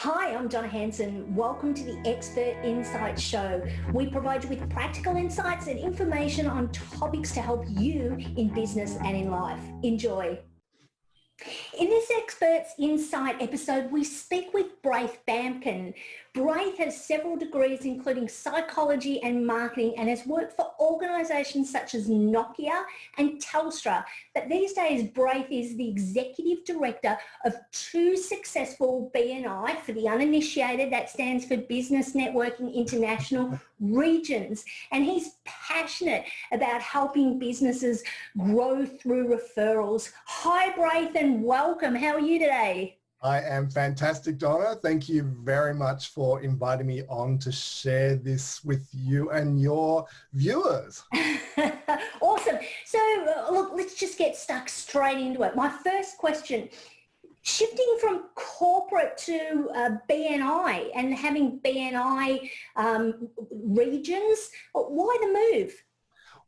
Hi, I'm Donna Hanson. Welcome to the Expert Insights Show. We provide you with practical insights and information on topics to help you in business and in life. Enjoy. In this Experts Insight episode, we speak with Braith Bamkin. Braith has several degrees, including psychology and marketing, and has worked for organisations such as Nokia and Telstra. But these days, Braith is the executive director of two successful BNI, for the uninitiated, that stands for Business Networking International regions. And he's passionate about helping businesses grow through referrals. Hi, Braith, and welcome. How are you today? I am fantastic, Donna. Thank you very much for inviting me on to share this with you and your viewers. Awesome. So look, let's just get stuck straight into it. My first question, shifting from corporate to BNI and having BNI regions, why the move?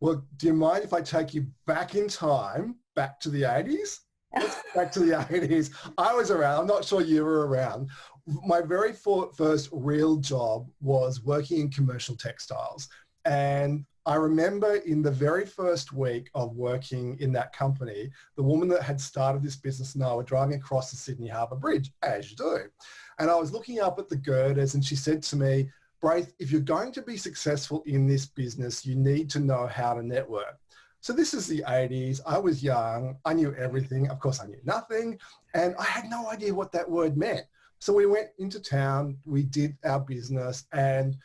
Well, do you mind if I take you back in time, back to the 80s? Let's go back to the 80s. I was around. I'm not sure you were around. My very first real job was working in commercial textiles. And I remember in the very first week of working in that company, the woman that had started this business and I were driving across the Sydney Harbour Bridge, as you do. And I was looking up at the girders and she said to me, Braith, if you're going to be successful in this business, you need to know how to network. So this is the 80s. I was young. I knew everything. Of course, I knew nothing. And I had no idea what that word meant. So we went into town. We did our business. And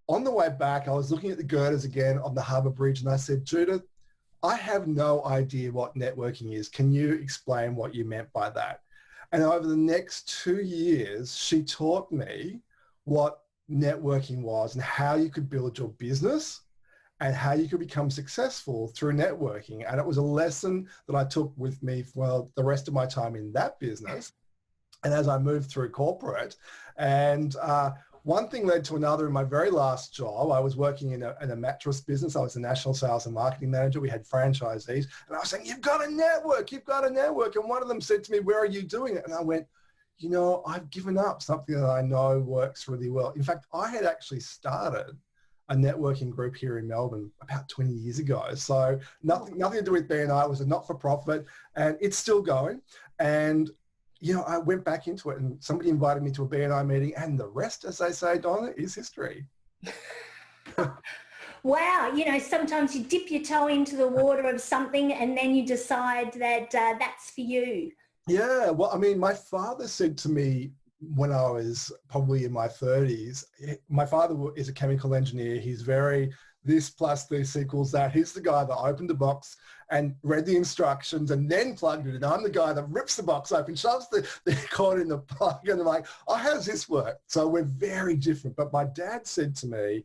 on the way back, I was looking at the girders again on the Harbour Bridge. And I said, Judith, I have no idea what networking is. Can you explain what you meant by that? And over the next 2 years, she taught me what networking was and how you could build your business and how you could become successful through networking. And it was a lesson that I took with me for the rest of my time in that business. And as I moved through corporate, and one thing led to another. In my very last job, I was working in a mattress business. I was the national sales and marketing manager. We had franchisees. And I was saying, you've got to network, you've got to network. And one of them said to me, where are you doing it? And I went, you know, I've given up something that I know works really well. In fact, I had actually started a networking group here in Melbourne about 20 years ago. So nothing to do with BNI. It was a not-for-profit and it's still going. And, you know, I went back into it and somebody invited me to a BNI meeting and the rest, as they say, Donna, is history. Wow. You know, sometimes you dip your toe into the water of something and then you decide that that's for you. Yeah. Well, I mean, my father said to me, when I was probably in my 30s, my father is a chemical engineer. He's very this plus this equals that. He's the guy that opened the box and read the instructions and then plugged it in. I'm the guy that rips the box open, shoves the cord in the plug and I'm like, oh, how does this work? So we're very different. But my dad said to me,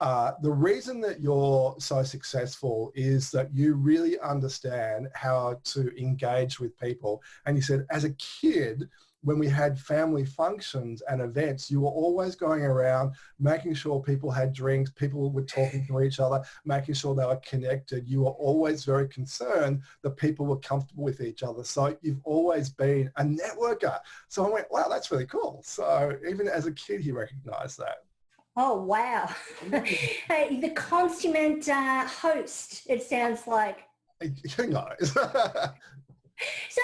the reason that you're so successful is that you really understand how to engage with people. And he said, as a kid, when we had family functions and events, you were always going around making sure people had drinks, people were talking to each other, making sure they were connected. You were always very concerned that people were comfortable with each other. So you've always been a networker. So I went, wow, that's really cool. So even as a kid, he recognized that. Oh, wow. The consummate host, it sounds like. Who knows? So,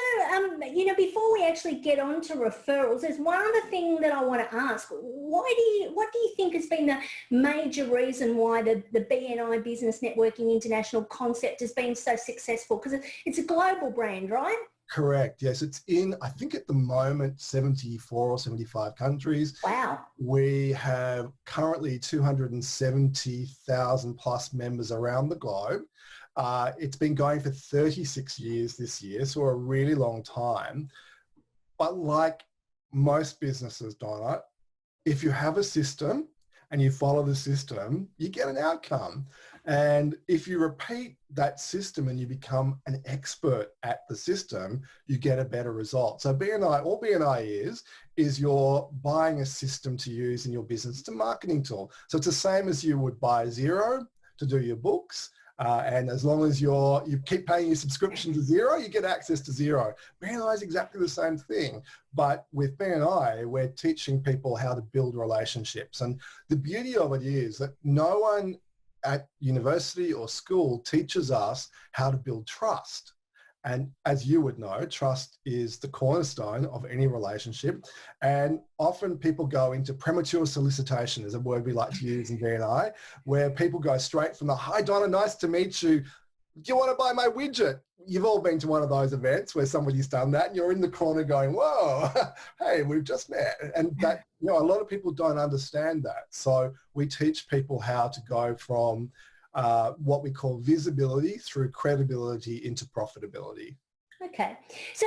you know, before we actually get on to referrals, there's one other thing that I want to ask. What do you think has been the major reason why the BNI Business Networking International concept has been so successful? Because it's a global brand, right? Correct. Yes, it's in, I think at the moment, 74 or 75 countries. Wow. We have currently 270,000 plus members around the globe. It's been going for 36 years this year, so a really long time. But like most businesses, Donna, if you have a system and you follow the system, you get an outcome. And if you repeat that system and you become an expert at the system, you get a better result. So BNI, all BNI is you're buying a system to use in your business. It's a marketing tool. So it's the same as you would buy Xero to do your books. And as long as you keep paying your subscription to zero, you get access to zero. BNI is exactly the same thing. But with BNI, we're teaching people how to build relationships. And the beauty of it is that no one at university or school teaches us how to build trust. And as you would know, trust is the cornerstone of any relationship. And often people go into premature solicitation, is a word we like to use in BNI, where people go straight from the, hi Donna, nice to meet you. Do you want to buy my widget? You've all been to one of those events where somebody's done that and you're in the corner going, whoa, hey, we've just met. And that, a lot of people don't understand that. So we teach people how to go from what we call visibility through credibility into profitability. Okay, so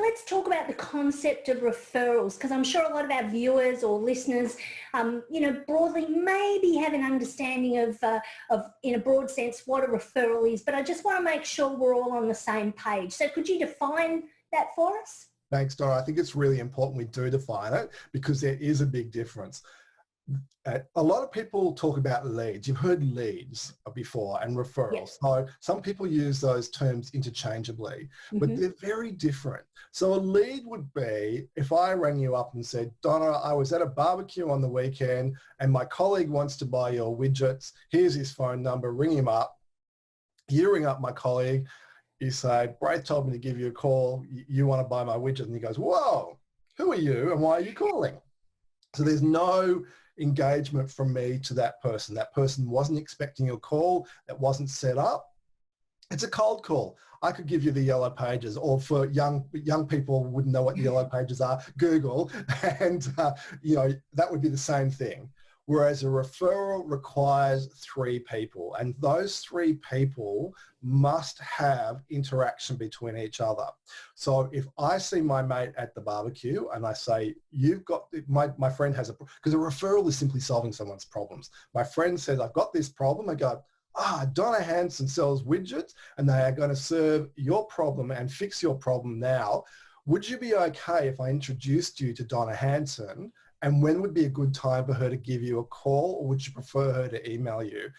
let's talk about the concept of referrals, because I'm sure a lot of our viewers or listeners, broadly maybe have an understanding of, in a broad sense, what a referral is, but I just want to make sure we're all on the same page. So could you define that for us? Thanks, Donna. I think it's really important we do define it because there is a big difference. A lot of people talk about leads. You've heard leads before and referrals. Yes. So some people use those terms interchangeably, but they're very different. So a lead would be if I rang you up and said, Donna, I was at a barbecue on the weekend and my colleague wants to buy your widgets. Here's his phone number, ring him up. You ring up my colleague. You say, Braith told me to give you a call. You want to buy my widget? And he goes, whoa, who are you and why are you calling? So there's no engagement from me to that person. That person wasn't expecting a call. That wasn't set up. It's a cold call. I could give you the yellow pages, or for young people wouldn't know what the yellow pages are, Google, and that would be the same thing. Whereas a referral requires 3 people, and those 3 people must have interaction between each other. So if I see my mate at the barbecue and I say, you've got, my friend has because a referral is simply solving someone's problems. My friend says, I've got this problem. I go, Donna Hanson sells widgets and they are going to serve your problem and fix your problem now. Would you be okay if I introduced you to Donna Hanson? And when would be a good time for her to give you a call, or would you prefer her to email you?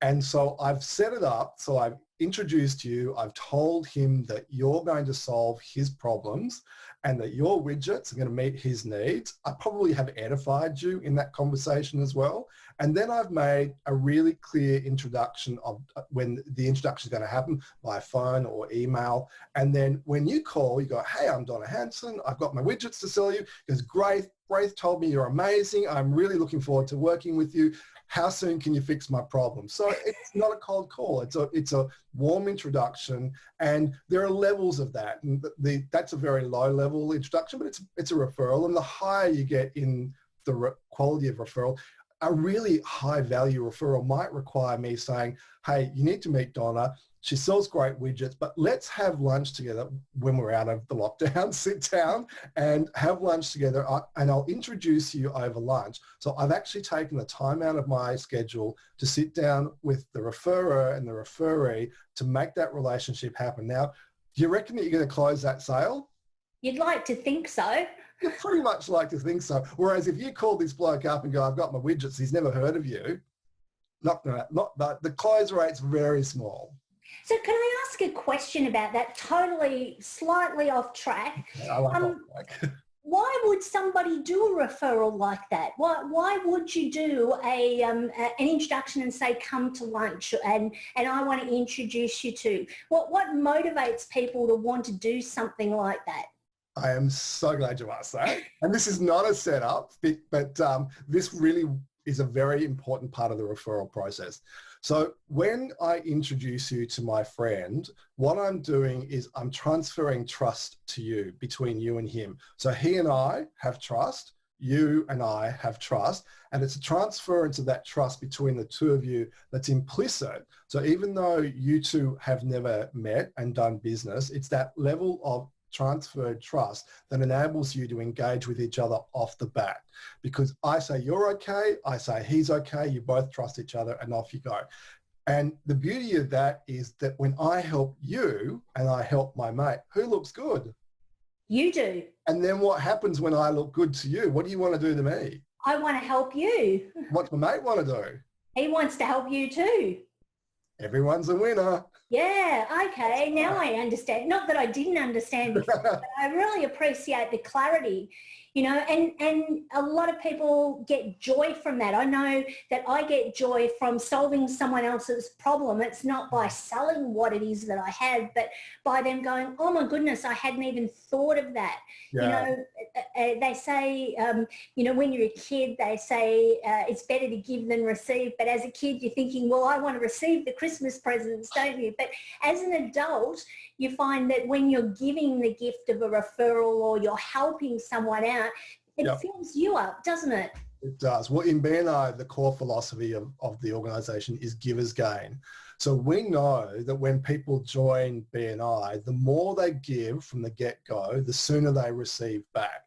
And so I've set it up. So I've introduced you. I've told him that you're going to solve his problems and that your widgets are going to meet his needs. I probably have edified you in that conversation as well. And then I've made a really clear introduction of when the introduction is going to happen by phone or email. And then when you call, you go, hey, I'm Donna Hanson. I've got my widgets to sell you. He goes, great. Braith told me you're amazing. I'm really looking forward to working with you. How soon can you fix my problem? So it's not a cold call. It's a warm introduction, and there are levels of that. And that's a very low level introduction, but it's a referral. And the higher you get in the quality of referral, a really high value referral might require me saying, hey, you need to meet Donna. She sells great widgets, but let's have lunch together when we're out of the lockdown. Sit down and have lunch together, and I'll introduce you over lunch. So I've actually taken the time out of my schedule to sit down with the referrer and the referee to make that relationship happen. Now, do you reckon that you're going to close that sale? You'd like to think so. You pretty much like to think so. Whereas if you call this bloke up and go, I've got my widgets, he's never heard of you, the close rate's very small. So can I ask a question about that, totally slightly off track? Why would somebody do a referral like that? Why would you do an introduction and say, come to lunch and I want to introduce you to? What motivates people to want to do something like that? I am so glad you asked that. And this is not a setup, but this really is a very important part of the referral process. So when I introduce you to my friend, what I'm doing is I'm transferring trust to you, between you and him. So he and I have trust, you and I have trust, and it's a transference of that trust between the two of you that's implicit. So even though you two have never met and done business, it's that level of transferred trust that enables you to engage with each other off the bat. Because I say you're okay, I say he's okay, you both trust each other, and off you go. And the beauty of that is that when I help you and I help my mate, who looks good? You do. And then what happens when I look good to you? What do you want to do to me? I want to help you. What's my mate want to do? He wants to help you too. everyone's a winner. Yeah, okay, now I understand. Not that I didn't understand before, but I really appreciate the clarity, and a lot of people get joy from that. I know that I get joy from solving someone else's problem. It's not by selling what it is that I have, but by them going, oh my goodness, I hadn't even thought of that. Yeah. They say, when you're a kid, they say it's better to give than receive. But as a kid, you're thinking, well, I want to receive the Christmas presents, don't you? But as an adult, you find that when you're giving the gift of a referral or you're helping someone out, it fills you up, doesn't it? It does. Well, in BNI, the core philosophy of the organisation is givers gain. So we know that when people join BNI, the more they give from the get-go, the sooner they receive back.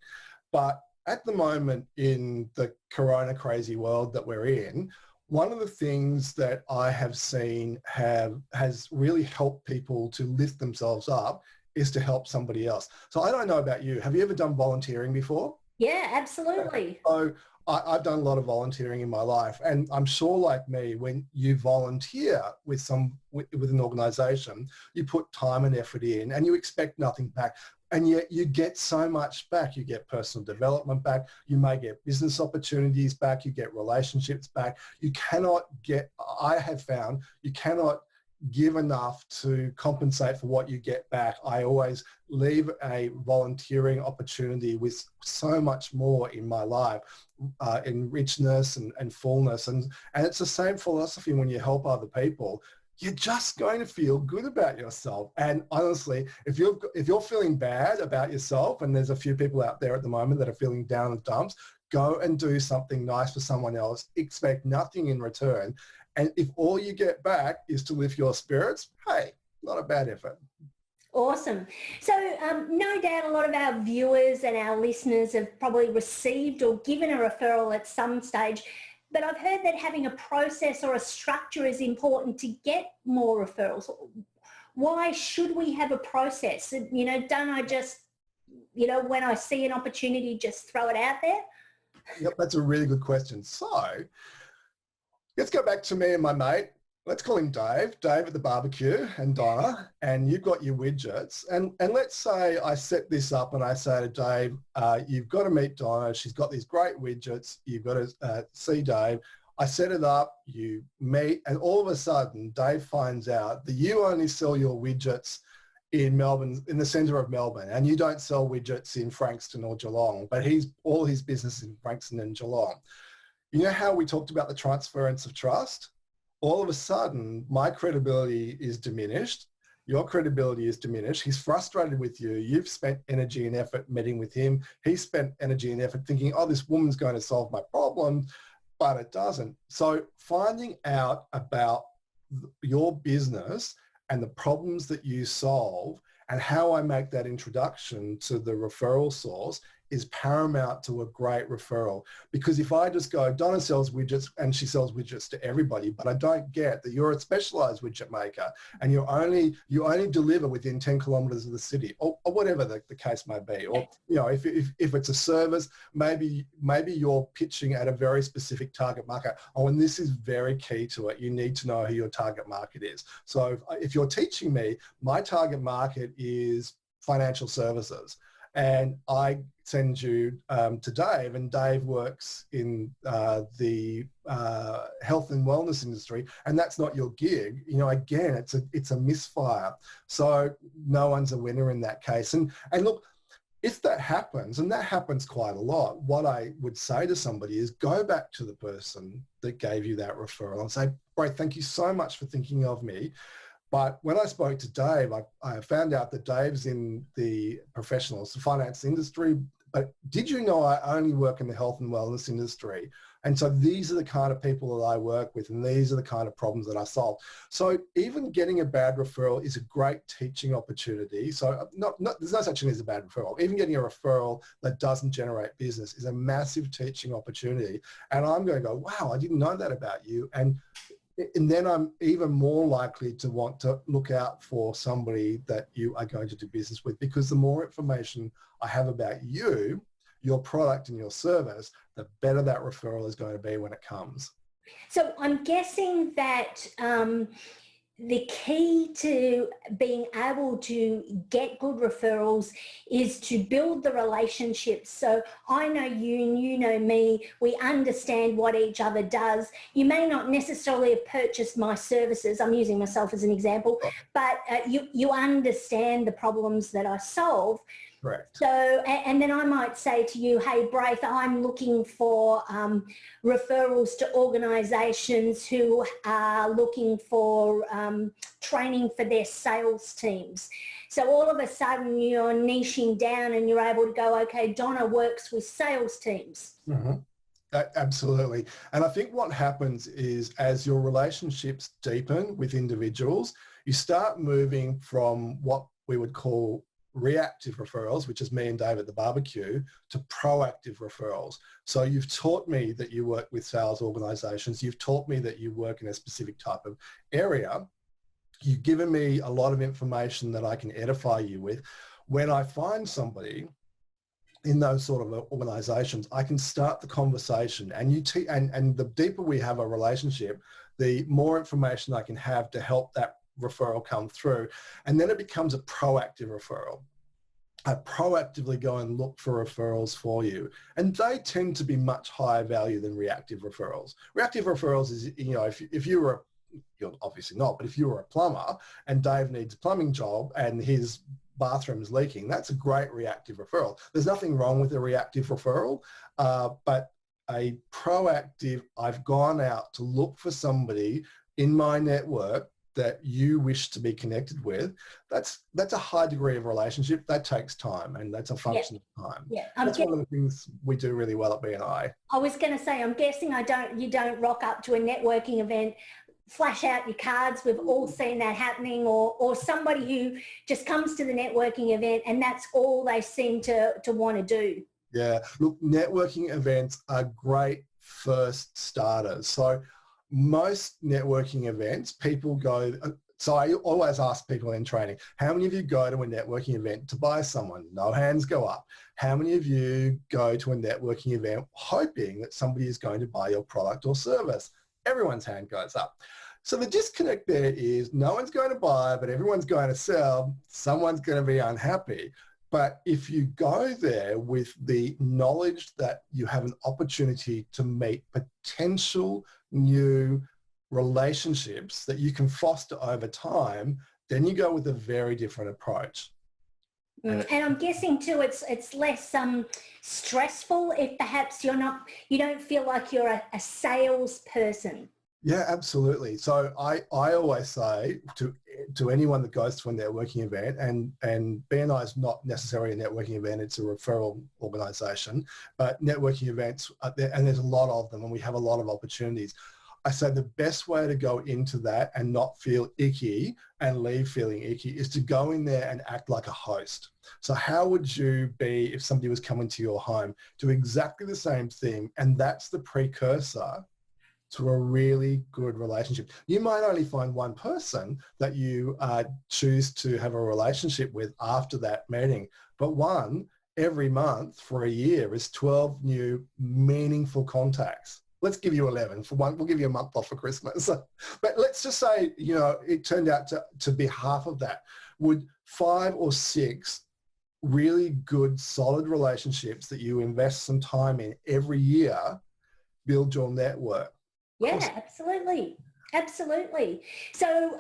But at the moment in the corona crazy world that we're in, one of the things that I have seen has really helped people to lift themselves up is to help somebody else. So I don't know about you. Have you ever done volunteering before? Yeah, absolutely. So I've done a lot of volunteering in my life, and I'm sure like me, when you volunteer with an organisation, you put time and effort in and you expect nothing back. And yet you get so much back. You get personal development back. You may get business opportunities back. You get relationships back. I have found you cannot give enough to compensate for what you get back. I always leave a volunteering opportunity with so much more in my life, in richness and fullness. And it's the same philosophy when you help other people. You're just going to feel good about yourself. And honestly, if you're feeling bad about yourself, and there's a few people out there at the moment that are feeling down in the dumps, go and do something nice for someone else. Expect nothing in return. And if all you get back is to lift your spirits, hey, not a bad effort. Awesome. So no doubt a lot of our viewers and our listeners have probably received or given a referral at some stage. But I've heard that having a process or a structure is important to get more referrals. Why should we have a process? Don't I just, when I see an opportunity, just throw it out there? Yep, that's a really good question. So let's go back to me and my mate. Let's call him Dave at the barbecue, and Donna, and you've got your widgets. And let's say I set this up and I say to Dave, you've got to meet Donna. She's got these great widgets. You've got to see Dave. I set it up, you meet, and all of a sudden Dave finds out that you only sell your widgets in Melbourne, in the centre of Melbourne, and you don't sell widgets in Frankston or Geelong, but all his business in Frankston and Geelong. You know how we talked about the transference of trust? All of a sudden, my credibility is diminished. Your credibility is diminished. He's frustrated with you. You've spent energy and effort meeting with him. He spent energy and effort thinking, oh, this woman's going to solve my problem, but it doesn't. So finding out about your business and the problems that you solve and how I make that introduction to the referral source is paramount to a great referral. Because if I just go, Donna sells widgets and she sells widgets to everybody, but I don't get that you're a specialized widget maker and you only deliver within 10 kilometers of the city, or whatever the case may be. Or, if it's a service, maybe you're pitching at a very specific target market. Oh, and this is very key to it. You need to know who your target market is. So if you're teaching me, my target market is financial services. And I send you to Dave, and Dave works in the health and wellness industry, and that's not your gig. Again, it's a misfire. So no one's a winner in that case. And look, if that happens, and that happens quite a lot, what I would say to somebody is go back to the person that gave you that referral and say, Braith, thank you so much for thinking of me. But when I spoke to Dave, I found out that Dave's in the professionals, the finance industry. But did you know I only work in the health and wellness industry? And so these are the kind of people that I work with, and these are the kind of problems that I solve. So even getting a bad referral is a great teaching opportunity. So there's no such thing as a bad referral. Even getting a referral that doesn't generate business is a massive teaching opportunity. And I'm going to go, wow, I didn't know that about you. And then I'm even more likely to want to look out for somebody that you are going to do business with, because the more information I have about you, your product and your service, the better that referral is going to be when it comes. So I'm guessing that the key to being able to get good referrals is to build the relationships. So I know you and you know me. We understand what each other does. You may not necessarily have purchased my services. I'm using myself as an example, but you understand the problems that I solve. Correct. So, and then I might say to you, hey, Braith, I'm looking for referrals to organisations who are looking for training for their sales teams. So all of a sudden you're niching down and you're able to go, okay, Donna works with sales teams. Mm-hmm. Absolutely. And I think what happens is as your relationships deepen with individuals, you start moving from what we would call reactive referrals, which is me and Dave at the barbecue, to proactive referrals. So you've taught me that you work with sales organizations. You've taught me that you work in a specific type of area. You've given me a lot of information that I can edify you with. When I find somebody in those sort of organizations, I can start the conversation, and and the deeper we have a relationship, the more information I can have to help that referral come through. And then it becomes a proactive referral. I proactively go and look for referrals for you. And they tend to be much higher value than reactive referrals. Reactive referrals is, if you were, you're obviously not, but if you were a plumber and Dave needs a plumbing job and his bathroom is leaking, that's a great reactive referral. There's nothing wrong with a reactive referral, but a proactive, I've gone out to look for somebody in my network that you wish to be connected with, that's a high degree of relationship. That takes time, and that's a function of time. Yeah, that's one of the things we do really well at BNI. I was going to say, I'm guessing you don't rock up to a networking event, flash out your cards. We've all seen that happening, or somebody who just comes to the networking event and that's all they seem to want to do. Yeah, look, networking events are great first starters. So most networking events, people go, so I always ask people in training, how many of you go to a networking event to buy someone? No hands go up. How many of you go to a networking event hoping that somebody is going to buy your product or service? Everyone's hand goes up. So the disconnect there is no one's going to buy, but everyone's going to sell. Someone's going to be unhappy. But if you go there with the knowledge that you have an opportunity to meet potential new relationships that you can foster over time, then you go with a very different approach. And I'm guessing too, it's less stressful if perhaps you don't feel like you're a salesperson. Yeah, absolutely. So I always say to anyone that goes to a networking event, and BNI is not necessarily a networking event, it's a referral organisation, but networking events are there, and there's a lot of them, and we have a lot of opportunities. I say the best way to go into that and not feel icky and leave feeling icky is to go in there and act like a host. So how would you be if somebody was coming to your home? Do exactly the same thing, and that's the precursor to a really good relationship. You might only find one person that you choose to have a relationship with after that meeting, but one every month for a year is 12 new meaningful contacts. Let's give you 11 for one. We'll give you a month off for Christmas. But let's just say, it turned out to be half of that. Would 5 or 6 really good, solid relationships that you invest some time in every year build your network? Yeah, absolutely. Absolutely. So,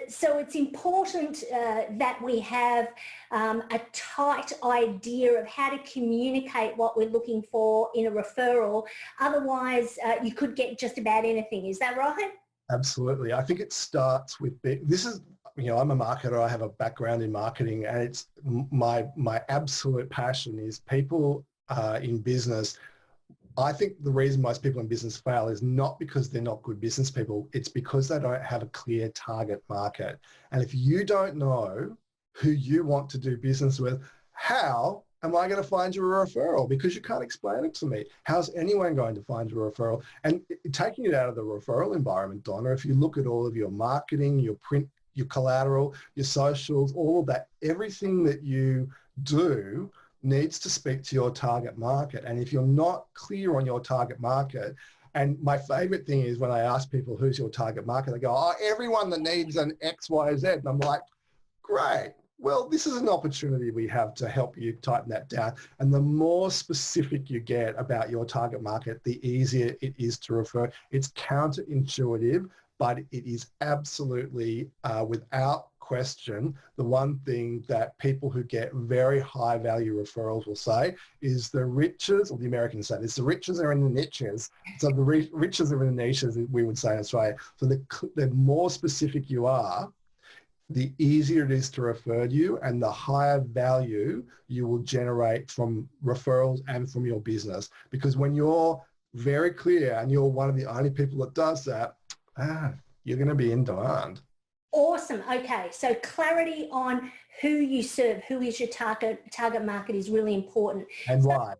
so it's important that we have a tight idea of how to communicate what we're looking for in a referral. Otherwise, you could get just about anything. Is that right? Absolutely. I think it starts with this is, I'm a marketer. I have a background in marketing, and it's my absolute passion is people in business. I think the reason most people in business fail is not because they're not good business people. It's because they don't have a clear target market. And if you don't know who you want to do business with, how am I going to find you a referral? Because you can't explain it to me. How's anyone going to find you a referral? And taking it out of the referral environment, Donna, if you look at all of your marketing, your print, your collateral, your socials, all of that, everything that you do needs to speak to your target market. And if you're not clear on your target market, And my favorite thing is when I ask people, who's your target market? They go, oh, everyone that needs an X, Y, Z. And I'm like, great. Well, this is an opportunity we have to help you tighten that down. And the more specific you get about your target market, the easier it is to refer. It's counterintuitive, but it is absolutely, without question, the one thing that people who get very high value referrals will say is the riches, or the Americans say this, the riches are in the niches. So the riches are in the niches, we would say in Australia. So the more specific you are, the easier it is to refer you, and the higher value you will generate from referrals and from your business. Because when you're very clear and you're one of the only people that does that, you're going to be in demand. Awesome. Okay. So clarity on who you serve, who is your target market is really important. And why?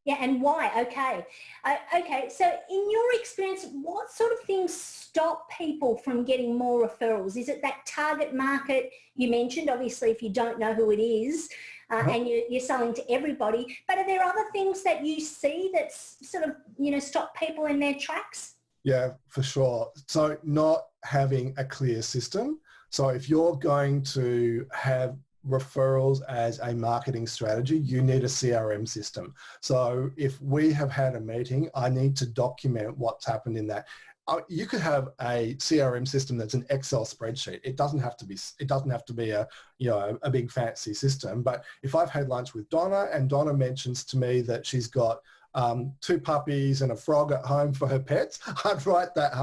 Yeah, and why? Okay. Okay. So in your experience, what sort of things stop people from getting more referrals? Is it that target market you mentioned? Obviously, if you don't know who it is and you're selling to everybody, but are there other things that you see that sort of, stop people in their tracks? Yeah, for sure. So not having a clear system. So if you're going to have referrals as a marketing strategy, you need a CRM system. So if we have had a meeting, I need to document what's happened in that. You could have a CRM system that's an Excel spreadsheet. It doesn't have to be a big fancy system. But if I've had lunch with Donna and Donna mentions to me that she's got 2 puppies and a frog at home for her pets, I'd write that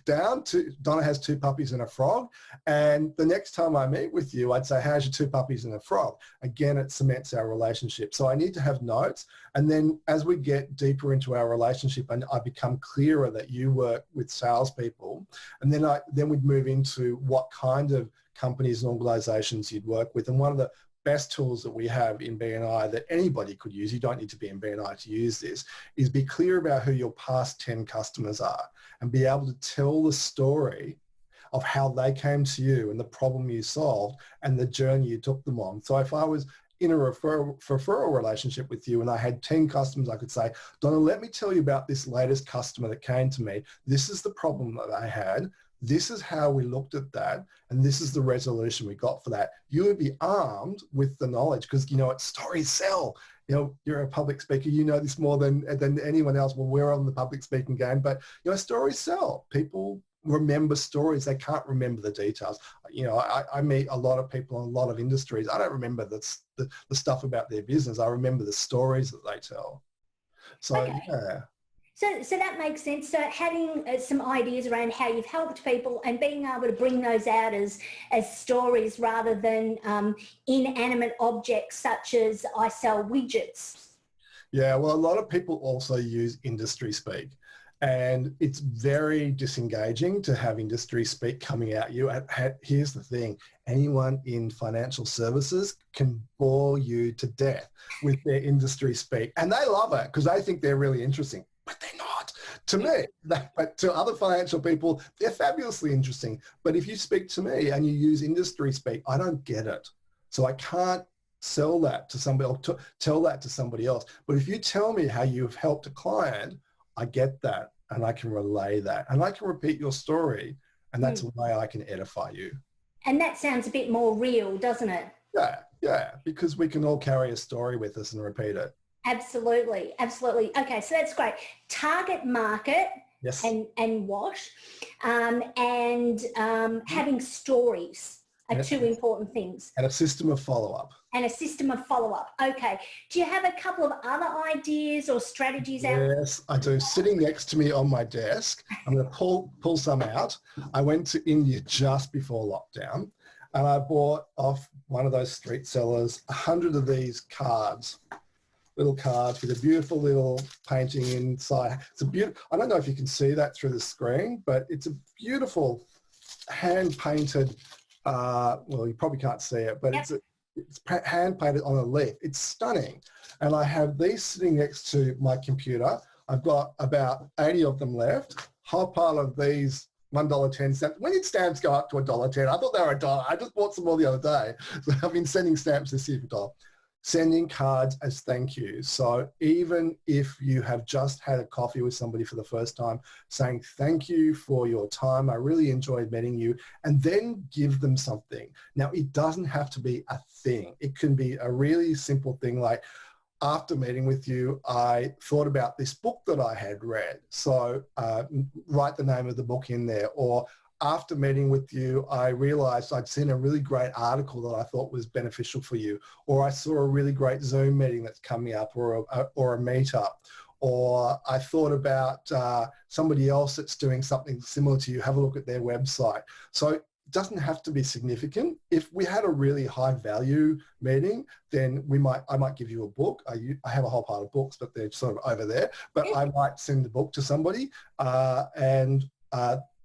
down. Donna has 2 puppies and a frog. And the next time I meet with you, I'd say, how's your 2 puppies and a frog? Again, it cements our relationship. So I need to have notes. And then as we get deeper into our relationship and I become clearer that you work with salespeople, and then we'd move into what kind of companies and organizations you'd work with. And one of the best tools that we have in BNI that anybody could use, you don't need to be in BNI to use this, is be clear about who your past 10 customers are and be able to tell the story of how they came to you and the problem you solved and the journey you took them on. So if I was in a referral relationship with you and I had 10 customers, I could say, Donna, let me tell you about this latest customer that came to me. This is the problem that I had. This is how we looked at that, and this is the resolution we got for that. You would be armed with the knowledge because, stories sell. You're a public speaker. You know this more than anyone else. Well, we're on the public speaking game, but, stories sell. People remember stories. They can't remember the details. I meet a lot of people in a lot of industries. I don't remember the stuff about their business. I remember the stories that they tell. So, okay. Yeah. So that makes sense. So having some ideas around how you've helped people and being able to bring those out as stories rather than inanimate objects such as I sell widgets. Yeah, well, a lot of people also use industry speak. And it's very disengaging to have industry speak coming at you. Here's the thing, anyone in financial services can bore you to death with their industry speak. And they love it because they think they're really interesting. But they're not. To me, but to other financial people, they're fabulously interesting. But if you speak to me and you use industry speak, I don't get it. So I can't sell that to somebody or tell that to somebody else. But if you tell me how you've helped a client, I get that and I can relay that and I can repeat your story, and that's a way I can edify you. And that sounds a bit more real, doesn't it? Yeah, because we can all carry a story with us and repeat it. Absolutely. Okay, so that's great. Target market, yes, and wash, and having stories are 2 important things. And a system of follow-up. Okay. Do you have a couple of other ideas or strategies out? Yes, I do. Sitting next to me on my desk, I'm going to pull some out. I went to India just before lockdown and I bought off one of those street sellers 100 of these cards. Little cards with a beautiful little painting inside. I don't know if you can see that through the screen, but it's a beautiful hand-painted, well, you probably can't see it, but it's hand-painted on a leaf. It's stunning. And I have these sitting next to my computer. I've got about 80 of them left. Whole pile of these $1.10 stamps. When did stamps go up to $1.10? I thought they were $1. I just bought some more the other day. So I've been sending stamps this year for $1. sending cards as thank yous. So even if you have just had a coffee with somebody for the first time, saying thank you for your time, I really enjoyed meeting you, and then give them something. Now, it doesn't have to be a thing. It can be a really simple thing like, after meeting with you, I thought about this book that I had read. So write the name of the book in there. Or after meeting with you, I realized I'd seen a really great article that I thought was beneficial for you. Or I saw a really great Zoom meeting that's coming up, or a meetup. Or I thought about somebody else that's doing something similar to you. Have a look at their website. So it doesn't have to be significant. If we had a really high value meeting, then I might give you a book. I have a whole pile of books, but they're sort of over there. But I might send the book to somebody and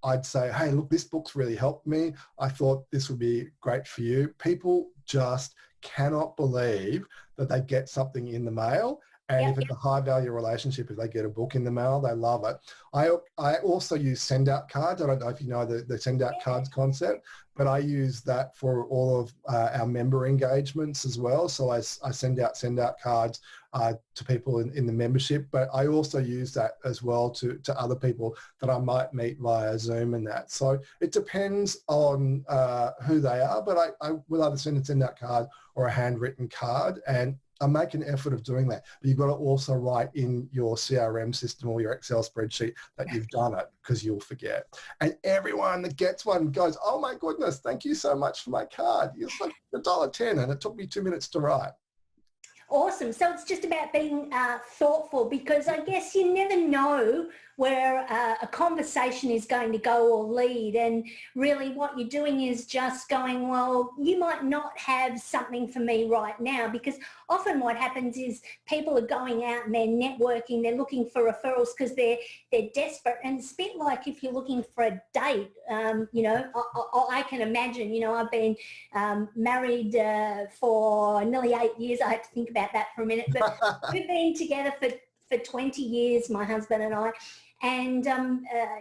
I'd say, hey, look, this book's really helped me. I thought this would be great for you. People just cannot believe that they get something in the mail. And if it's a high value relationship, if they get a book in the mail, they love it. I also use send out cards. I don't know if you know the send out cards concept, but I use that for all of our member engagements as well. So I send out cards to people in the membership, but I also use that as well to other people that I might meet via Zoom and that. So it depends on who they are, but I will either send out card or a handwritten card, and I make an effort of doing that. But you've got to also write in your CRM system or your Excel spreadsheet that you've done it, because you'll forget. And everyone that gets one goes, oh my goodness, thank you so much for my card. It's like $1.10 and it took me 2 minutes to write. Awesome. So it's just about being thoughtful, because I guess you never know where a conversation is going to go or lead. And really what you're doing is just going, well, you might not have something for me right now, because often what happens is people are going out and they're networking, they're looking for referrals because they're desperate. And it's a bit like if you're looking for a date, I can imagine, I've been married for nearly 8 years. I had to think about that for a minute, but we've been together for 20 years, my husband and I. And,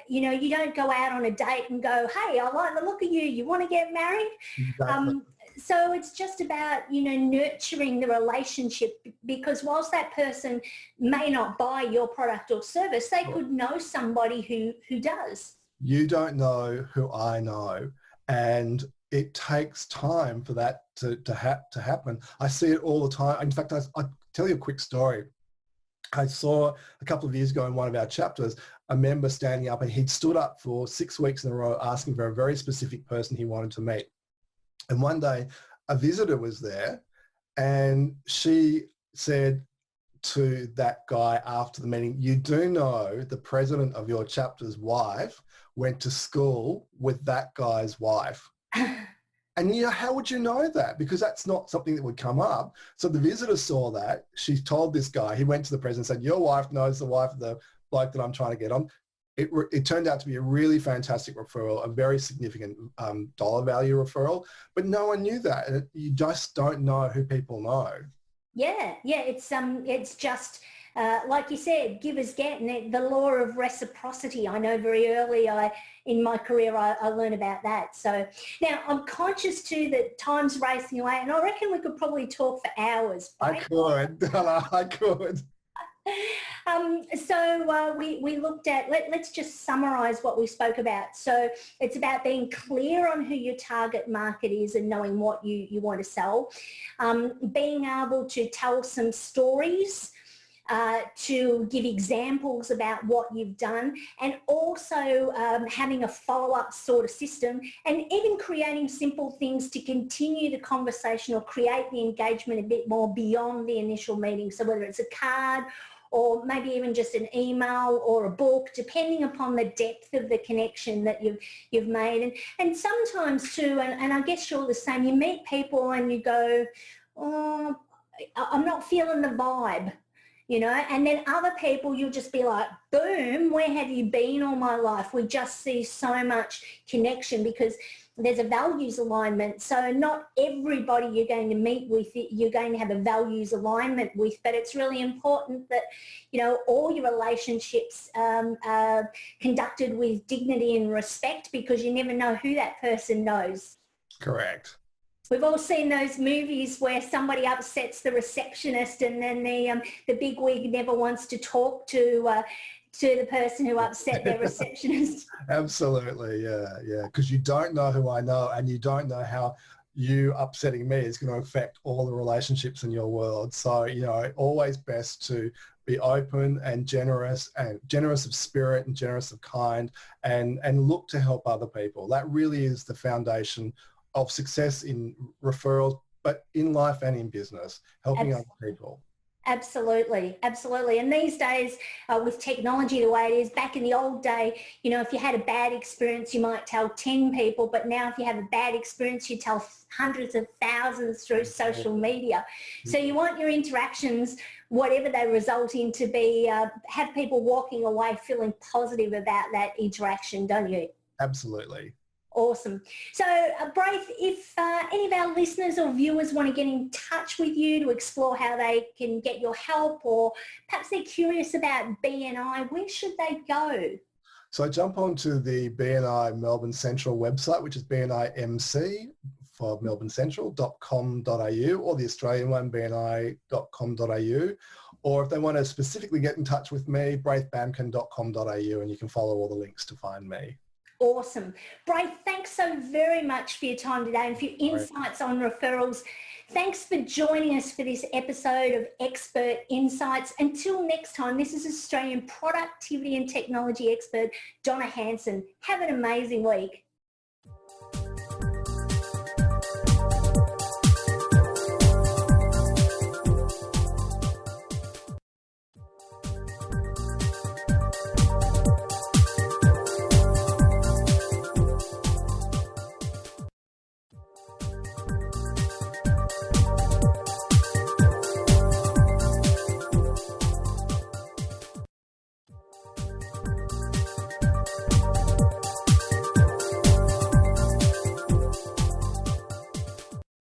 you don't go out on a date and go, hey, I like the look of you. You want to get married? Exactly. So it's just about, nurturing the relationship, because whilst that person may not buy your product or service, they could know somebody who does. You don't know who I know. And it takes time for that to happen. I see it all the time. In fact, I'll tell you a quick story. I saw a couple of years ago in one of our chapters, a member standing up, and he'd stood up for 6 weeks in a row asking for a very specific person he wanted to meet. And one day a visitor was there, and she said to that guy after the meeting, you do know the president of your chapter's wife went to school with that guy's wife. And how would you know that? Because that's not something that would come up. So the visitor saw that. She told this guy, he went to the president and said, your wife knows the wife of the bloke that I'm trying to get on. It turned out to be a really fantastic referral, a very significant dollar value referral, but no one knew that. And you just don't know who people know. Yeah, it's just like you said, give as get, and the law of reciprocity. I know very early in my career I learned about that. So now I'm conscious too that time's racing away, and I reckon we could probably talk for hours. Right? I could. So we looked at, let's just summarize what we spoke about. So it's about being clear on who your target market is and knowing what you want to sell, being able to tell some stories, to give examples about what you've done, and also having a follow-up sort of system, and even creating simple things to continue the conversation or create the engagement a bit more beyond the initial meeting. So whether it's a card or maybe even just an email or a book, depending upon the depth of the connection that you've made. And sometimes too, and I guess you're the same, you meet people and you go, oh, I'm not feeling the vibe. And then other people, you'll just be like, boom, where have you been all my life? We just see so much connection because there's a values alignment. So not everybody you're going to meet with, you're going to have a values alignment with, but it's really important that, all your relationships are conducted with dignity and respect, because you never know who that person knows. Correct. We've all seen those movies where somebody upsets the receptionist and then the big wig never wants to talk to the person who upset their receptionist. Absolutely, yeah. Because you don't know who I know, and you don't know how you upsetting me is going to affect all the relationships in your world. So, always best to be open and generous of spirit and generous of kind, and look to help other people. That really is the foundation of success in referrals, but in life and in business, helping other people. Absolutely. And these days, with technology the way it is, back in the old day, if you had a bad experience, you might tell 10 people, but now if you have a bad experience, you tell hundreds of thousands through social media. So you want your interactions, whatever they result in, to be, have people walking away feeling positive about that interaction, don't you? Absolutely. Awesome. So, Braith, if any of our listeners or viewers want to get in touch with you to explore how they can get your help, or perhaps they're curious about BNI, where should they go? So jump onto the BNI Melbourne Central website, which is BNIMC for Melbourne Central.com.au, or the Australian one, BNI.com.au. Or if they want to specifically get in touch with me, BraithBamkin.com.au, and you can follow all the links to find me. Awesome. Braith, thanks so very much for your time today and for your insights on referrals. Thanks for joining us for this episode of Expert Insights. Until next time, this is Australian productivity and technology expert, Donna Hanson. Have an amazing week.